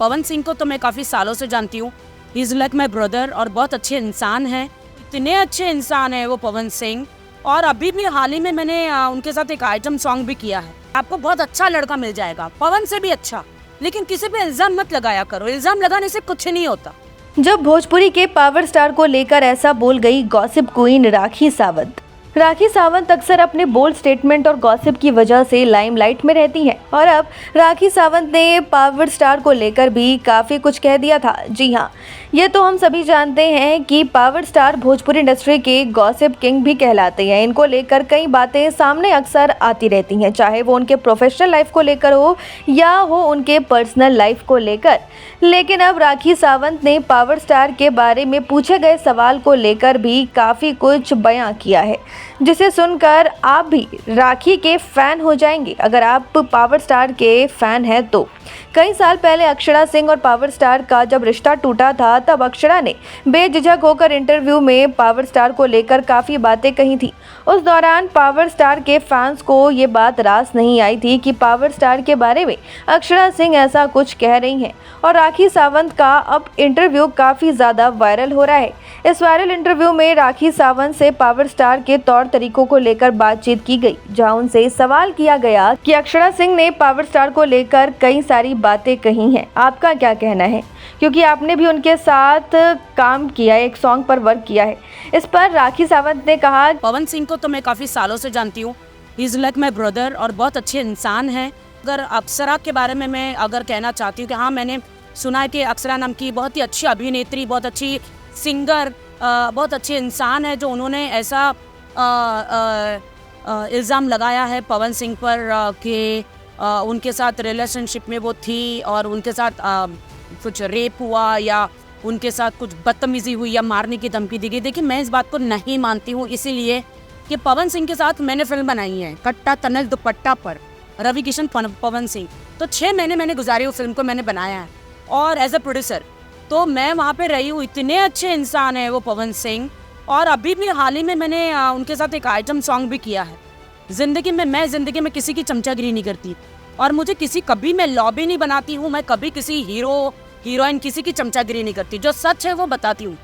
पवन सिंह को तो मैं काफ़ी सालों से जानती हूँ। He is like my brother और बहुत अच्छे इंसान हैं। इतने अच्छे इंसान हैं वो पवन सिंह। और अभी भी हाल ही में मैंने उनके साथ एक आइटम सॉन्ग भी किया है। आपको बहुत अच्छा लड़का मिल जाएगा, पवन से भी अच्छा। लेकिन किसी पे इल्ज़ाम मत लगाया करो, इल्ज़ाम लगाने से कुछ नहीं होता। जब भोजपुरी के पावर स्टार को लेकर ऐसा बोल गई गॉसिप क्वीन राखी सावंत। राखी सावंत अक्सर अपने बोल्ड स्टेटमेंट और गॉसिप की वजह से लाइमलाइट में रहती हैं और अब राखी सावंत ने पावर स्टार को लेकर भी काफ़ी कुछ कह दिया था। जी हाँ, ये तो हम सभी जानते हैं कि पावर स्टार भोजपुरी इंडस्ट्री के गॉसिप किंग भी कहलाते हैं। इनको लेकर कई बातें सामने अक्सर आती रहती हैं, चाहे वो उनके प्रोफेशनल लाइफ को लेकर हो या हो उनके पर्सनल लाइफ को लेकर। लेकिन अब राखी सावंत ने पावर स्टार के बारे में पूछे गए सवाल को लेकर भी काफ़ी कुछ बयां किया है, जिसे सुनकर आप भी राखी के फैन हो जाएंगे अगर आप पावर स्टार के फैन हैं तो। कई साल पहले अक्षरा सिंह और पावर स्टार का जब रिश्ता टूटा था, तब अक्षरा ने बेझिझक होकर इंटरव्यू में पावर स्टार को लेकर काफ़ी बातें कही थी। उस दौरान पावर स्टार के फैंस को ये बात रास नहीं आई थी कि पावर स्टार के बारे में अक्षरा सिंह ऐसा कुछ कह रही हैं और राखी सावंत का अब इंटरव्यू काफ़ी ज़्यादा वायरल हो रहा है। इस वायरल इंटरव्यू में राखी सावंत से पावर स्टार के तौर तरीकों को लेकर बातचीत की गई, जहां उनसे सवाल किया गया कि अक्षरा सिंह ने पावर स्टार को लेकर कई सारी बातें कही हैं, आपका क्या कहना है, क्योंकि आपने भी उनके साथ काम किया है, एक सॉन्ग पर वर्क किया है। इस पर राखी सावंत ने कहा, पवन सिंह को तो मैं काफ़ी सालों से जानती हूँ। He is like my brother और बहुत अच्छे इंसान हैं। अगर अक्षरा के बारे में मैं अगर कहना चाहती हूँ कि हाँ, मैंने सुना है कि अक्षरा नाम की बहुत ही अच्छी अभिनेत्री, बहुत अच्छी सिंगर, बहुत अच्छे इंसान है, जो उन्होंने ऐसा इल्ज़ाम लगाया है पवन सिंह पर कि उनके साथ रिलेशनशिप में वो थी और उनके साथ कुछ रेप हुआ या उनके साथ कुछ बदतमीज़ी हुई या मारने की धमकी दी गई। देखिए, मैं इस बात को नहीं मानती हूँ, इसीलिए कि पवन सिंह के साथ मैंने फिल्म बनाई है कट्टा तनल दुपट्टा पर, रवि किशन पवन सिंह। तो 6 महीने मैंने गुजारी, उस फिल्म को मैंने बनाया है और एज ए प्रोड्यूसर तो मैं वहाँ पे रही हूँ। इतने अच्छे इंसान है वो पवन सिंह। और अभी भी हाल ही में मैंने उनके साथ एक आइटम सॉन्ग भी किया है। ज़िंदगी में किसी की चमचागिरी नहीं करती और मुझे कभी मैं लॉबी नहीं बनाती हूँ। मैं कभी किसी हीरोइन किसी की चमचागिरी नहीं करती, जो सच है वो बताती हूँ।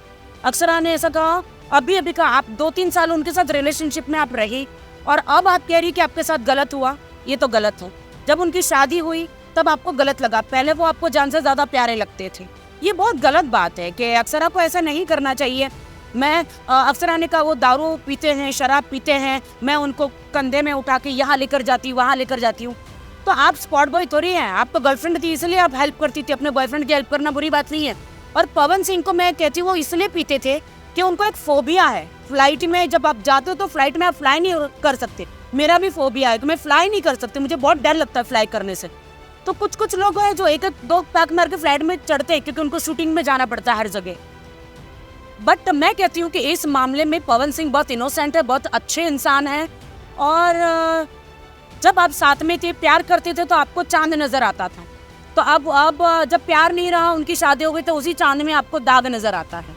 अक्षरा ने ऐसा कहा, अभी कहा, आप 2-3 साल उनके साथ रिलेशनशिप में आप रही और अब आप कह रही कि आपके साथ गलत हुआ। ये तो गलत है। जब उनकी शादी हुई तब आपको गलत लगा, पहले वो आपको जान से ज़्यादा प्यारे लगते थे। ये बहुत गलत बात है कि अक्षरा को ऐसा नहीं करना चाहिए। मैं अक्षरा ने कहा वो दारू पीते हैं, शराब पीते हैं, मैं उनको कंधे में उठा के यहाँ लेकर जाती हूँ, वहाँ लेकर जाती हूँ। तो आप स्पॉट बॉय थोड़ी हैं, आप तो गर्लफ्रेंड थी इसलिए आप हेल्प करती थी। अपने बॉयफ्रेंड की हेल्प करना बुरी बात नहीं है। और पवन सिंह को मैं कहती हूँ वो इसलिए पीते थे कि उनको एक फोबिया है। फ्लाइट में जब आप जाते हो तो फ्लाइट में आप फ्लाई नहीं कर सकते। मेरा भी फोबिया है, तो मैं फ्लाई नहीं कर सकती, मुझे बहुत डर लगता है फ्लाई करने से। तो कुछ लोग हैं जो 1-2 पैक मार के फ्लाइट में चढ़ते हैं क्योंकि उनको शूटिंग में जाना पड़ता है हर जगह। बट मैं कहती हूँ कि इस मामले में पवन सिंह बहुत इनोसेंट है, बहुत अच्छे इंसान हैं। और जब आप साथ में थे, प्यार करते थे तो आपको चांद नज़र आता था। तो अब जब प्यार नहीं रहा, उनकी शादी हो गई, तो उसी चांद में आपको दाग नज़र आता है।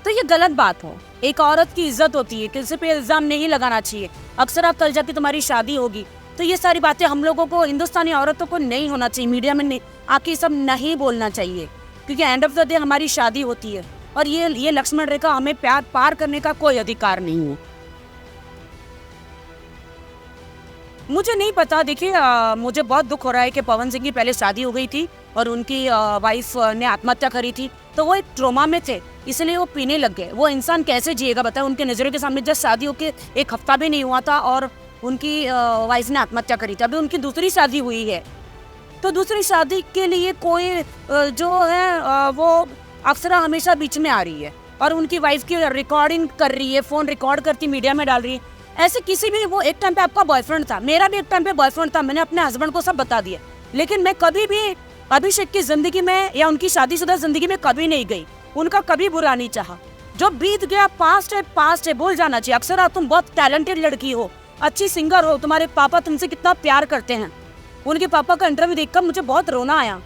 तो ये गलत बात हो। एक औरत की इज्जत होती है, किसी पे इल्ज़ाम नहीं लगाना चाहिए। अक्सर आप कल जाके तुम्हारी शादी होगी, तो ये सारी बातें हम लोगों को, हिंदुस्तानी औरतों को नहीं होना चाहिए। मीडिया में आके सब नहीं बोलना चाहिए, क्योंकि एंड ऑफ द डे हमारी शादी होती है और ये लक्ष्मण रेखा, हमें प्यार पार करने का कोई अधिकार नहीं है। मुझे नहीं पता। देखिए, मुझे बहुत दुख हो रहा है कि पवन सिंह की पहले शादी हो गई थी और उनकी वाइफ ने आत्महत्या करी थी, तो वो एक ट्रोमा में थे, इसलिए वो पीने लग गए। वो इंसान कैसे जिएगा बताए? उनके नज़रों के सामने जब शादी होके 1 हफ्ता भी नहीं हुआ था और उनकी वाइफ ने आत्महत्या करी थी। अभी उनकी दूसरी शादी हुई है, तो दूसरी शादी के लिए कोई जो है वो अक्सरा हमेशा बीच में आ रही है और उनकी वाइफ की रिकॉर्डिंग कर रही है, फ़ोन रिकॉर्ड करती मीडिया में डाल रही है। ऐसे किसी भी, वो एक टाइम पे आपका बॉयफ्रेंड था, मेरा भी एक टाइम पे बॉयफ्रेंड था, मैंने अपने हस्बैंड को सब बता दिया। लेकिन मैं कभी भी अभिषेक की ज़िंदगी में या उनकी शादीशुदा ज़िंदगी में कभी नहीं गई, उनका कभी बुरा नहीं चाहा। जो बीत गया पास्ट है, भूल जाना चाहिए। अक्षरा, तुम बहुत टैलेंटेड लड़की हो, अच्छी सिंगर हो, तुम्हारे पापा तुमसे कितना प्यार करते हैं। उनके पापा का इंटरव्यू देखकर मुझे बहुत रोना आया।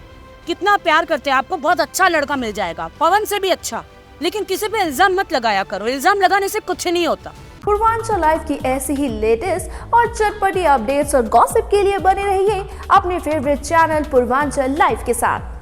कितना प्यार करते हैं, आपको बहुत अच्छा लड़का मिल जाएगा, पवन से भी अच्छा। लेकिन किसी पे इल्ज़ाम मत लगाया करो, इल्ज़ाम लगाने से कुछ नहीं होता। पूर्वांचल लाइव की ऐसी ही लेटेस्ट और चटपटी अपडेट्स और गॉसिप के लिए बने रहिए अपने फेवरेट चैनल पूर्वांचल लाइव के साथ।